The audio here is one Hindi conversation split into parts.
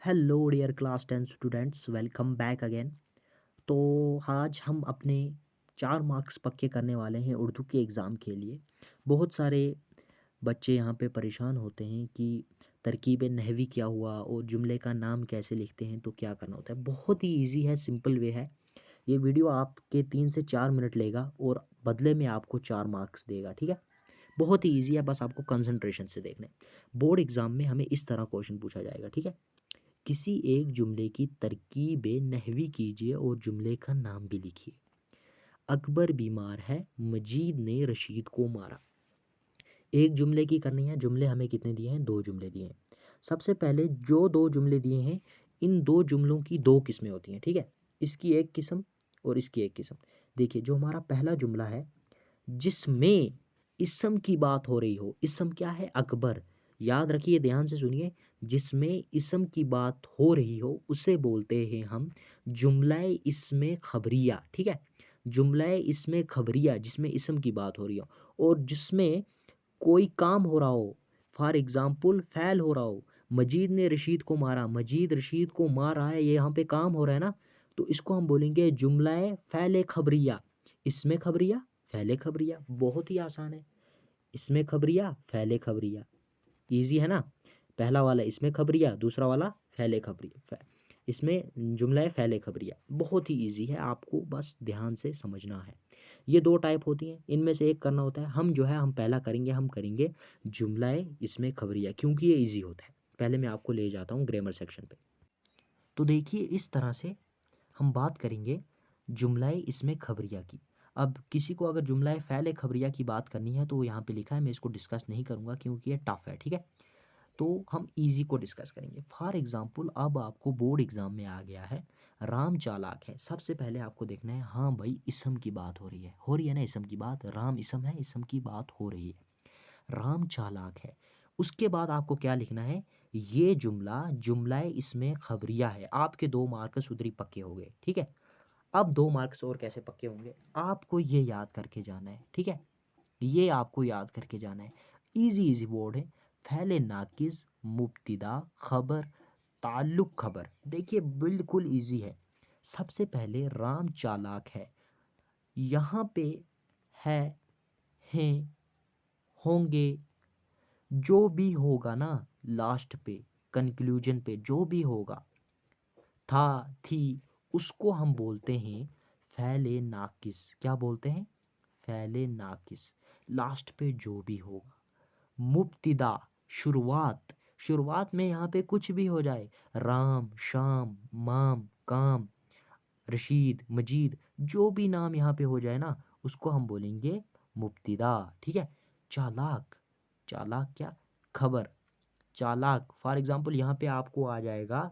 Hello dear class 10 students, welcome back again. तो आज हम अपने 4 मार्क्स पक्के करने वाले हैं उर्दू के एग्ज़ाम के लिए। बहुत सारे बच्चे यहाँ पे परेशान होते हैं कि तरकीब नहवी क्या हुआ और जुमले का नाम कैसे लिखते हैं, तो क्या करना होता है। बहुत ही इजी है, सिंपल वे है। ये वीडियो आपके 3 से 4 मिनट लेगा और बदले में आपको 4 मार्क्स देगा, ठीक है। बहुत ही ईजी है, बस आपको कंसंट्रेशन से देखना है। बोर्ड एग्ज़ाम में हमें इस तरह क्वेश्चन पूछा जाएगा, ठीक है। किसी एक जुमले की तरकीब नहवी कीजिए और जुमले का नाम भी लिखिए। अकबर बीमार है, मजीद ने रशीद को मारा। एक जुमले की करनी है। जुमले हमें कितने दिए हैं? 2 जुमले दिए हैं। सबसे पहले जो 2 जुमले दिए हैं, इन 2 जुमलों की 2 किस्में होती हैं, ठीक है। इसकी एक किस्म और इसकी एक किस्म। देखिए, जो हमारा पहला जुमला है जिसमें इसम की बात हो रही हो। इसम क्या है? अकबर। याद रखिए, ध्यान से सुनिए। जिसमें इसम की बात हो रही हो उसे बोलते हैं हम जुमला इसमें खबरिया, ठीक है। जुमला इसमें खबरिया जिसमें इसम की बात हो रही हो और जिसमें कोई काम हो रहा हो। फॉर एग्जाम्पल फैल हो रहा हो। मजीद ने रशीद को मारा, मजीद रशीद को मार रहा है, ये यहाँ पे काम हो रहा है ना। तो इसको हम बोलेंगे जुमला फैले खबरिया। इसमें खबरिया, फैले खबरिया। बहुत ही आसान है। इसमें खबरिया, फैले खबरिया। इजी है ना। पहला वाला इसमें खबरिया, दूसरा वाला फैले खबरिया। इसमें जुमला है फैले खबरिया। बहुत ही इजी है, आपको बस ध्यान से समझना है। ये 2 टाइप होती हैं, इनमें से एक करना होता है। हम जो है हम पहला करेंगे, हम करेंगे जुमला इसमें खबरिया, क्योंकि ये इजी होता है। पहले मैं आपको ले जाता हूँ ग्रामर सेक्शन पे। तो देखिए, इस तरह से हम बात करेंगे जुमला इसमें खबरिया की। अब किसी को अगर जुमला फ़ैल खबरिया की बात करनी है तो यहाँ पे लिखा है, मैं इसको डिस्कस नहीं करूँगा क्योंकि ये टफ है, ठीक है। तो हम इजी को डिस्कस करेंगे। फॉर एग्जांपल, अब आपको बोर्ड एग्जाम में आ गया है राम चालाक है। सबसे पहले आपको देखना है, हाँ भाई, इसम की बात हो रही है ना। इसम की बात, राम इसम है, इसम की बात हो रही है। राम चालाक है। उसके बाद आपको क्या लिखना है? ये जुमला जुमला इसमें खबरिया है। आपके 2 मार्क्स उधरी पक्के हो गए, ठीक है। अब 2 मार्क्स और कैसे पक्के होंगे? आपको ये याद करके जाना है, ठीक है। ये आपको याद करके जाना है। इजी इजी वर्ड है। फैले नाकिस, मुब्तिदा, खबर, ताल्लुक खबर। देखिए, बिल्कुल इजी है। सबसे पहले राम चालाक है। यहाँ पे है, हैं, होंगे, जो भी होगा ना, लास्ट पे कंक्लूजन पे जो भी होगा, था, थी, उसको हम बोलते हैं फैले नाकिस। क्या बोलते हैं? फैले नाकिस। लास्ट पे जो भी होगा। मुब्तिदा, शुरुआत। शुरुआत में यहाँ पे कुछ भी हो जाए, राम, शाम, माम, काम, रशीद, मजीद, जो भी नाम यहाँ पे हो जाए ना, उसको हम बोलेंगे मुब्तिदा, ठीक है। चालाक, चालाक क्या? खबर। चालाक, फॉर एग्जाम्पल यहाँ पे आपको आ जाएगा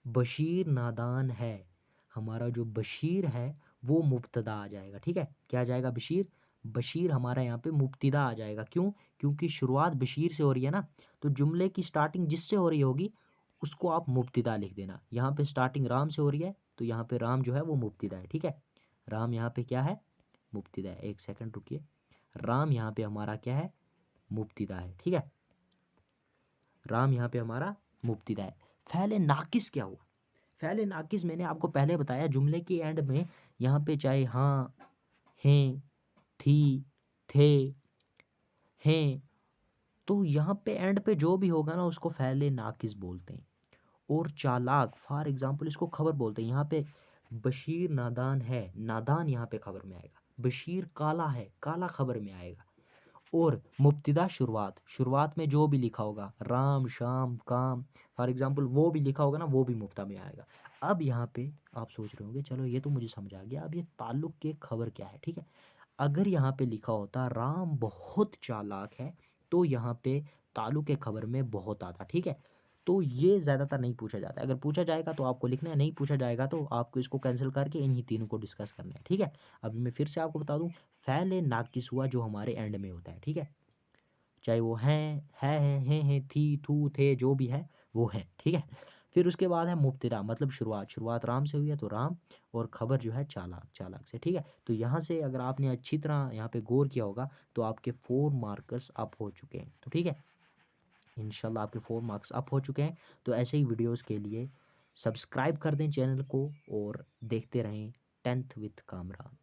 बशीर नादान है। हमारा जो बशीर है वो मुब्तदा आ जाएगा, ठीक है। क्या आ जाएगा? बशीर। बशीर हमारा यहाँ पे मुब्तदा आ जाएगा। क्यों? क्योंकि शुरुआत बशीर से हो रही है ना। तो जुमले की स्टार्टिंग जिससे हो रही होगी उसको आप मुब्तदा लिख देना। यहाँ पे स्टार्टिंग राम से हो रही है तो यहाँ पे राम जो है वो मुब्तदा है, ठीक है। राम यहाँ पे क्या है? मुब्तदा है। एक सेकंड रुकिए। राम यहाँ पे हमारा क्या है? मुब्तदा है, ठीक है। राम यहाँ पे हमारा मुब्तदा है। फ़ैल नाकिस क्या हुआ? फ़ैल नाकिस मैंने आपको पहले बताया, जुमले के एंड में यहाँ पे चाहे हाँ, हैं, थी, थे, हैं, तो यहाँ पे एंड पे जो भी होगा ना उसको फ़ैल नाकिस बोलते हैं। और चालाक, फॉर एग्जाम्पल, इसको खबर बोलते हैं। यहाँ पे बशीर नादान है, नादान यहाँ पे खबर में आएगा। बशीर काला है, काला खबर में आएगा। और मुब्तदा शुरुआत, शुरुआत में जो भी लिखा होगा, राम, शाम, काम, फॉर एग्जांपल, वो भी लिखा होगा ना, वो भी मुब्तदा में आएगा। अब यहाँ पे आप सोच रहे होंगे, चलो ये तो मुझे समझ आ गया, अब ये ताल्लुक के खबर क्या है, ठीक है। अगर यहाँ पे लिखा होता राम बहुत चालाक है, तो यहाँ पे ताल्लुक के खबर में बहुत आता, ठीक है। तो ये ज़्यादातर नहीं पूछा जाता है। अगर पूछा जाएगा तो आपको लिखना है, नहीं पूछा जाएगा तो आपको इसको कैंसिल करके इन्हीं तीनों को डिस्कस करना है, ठीक है। अभी मैं फिर से आपको बता दूं, फ़ैल नाकिस हुआ जो हमारे एंड में होता है, ठीक है। चाहे वो हैं, हैं, थी, थू, थे, जो भी है वो है, ठीक है। फिर उसके बाद है मुब्तदा, मतलब शुरुआत। शुरुआत राम से हुई है तो राम, और खबर जो है चालाक, चालाक से, ठीक है। तो यहाँ से अगर आपने अच्छी तरह यहाँ पे गौर किया होगा तो आपके 4 मार्कर्स अप हो चुके हैं, तो ठीक है। इंशाल्लाह आपके 4 मार्क्स अप हो चुके हैं। तो ऐसे ही वीडियोज़ के लिए सब्सक्राइब कर दें चैनल को और देखते रहें 10th विद कामरान।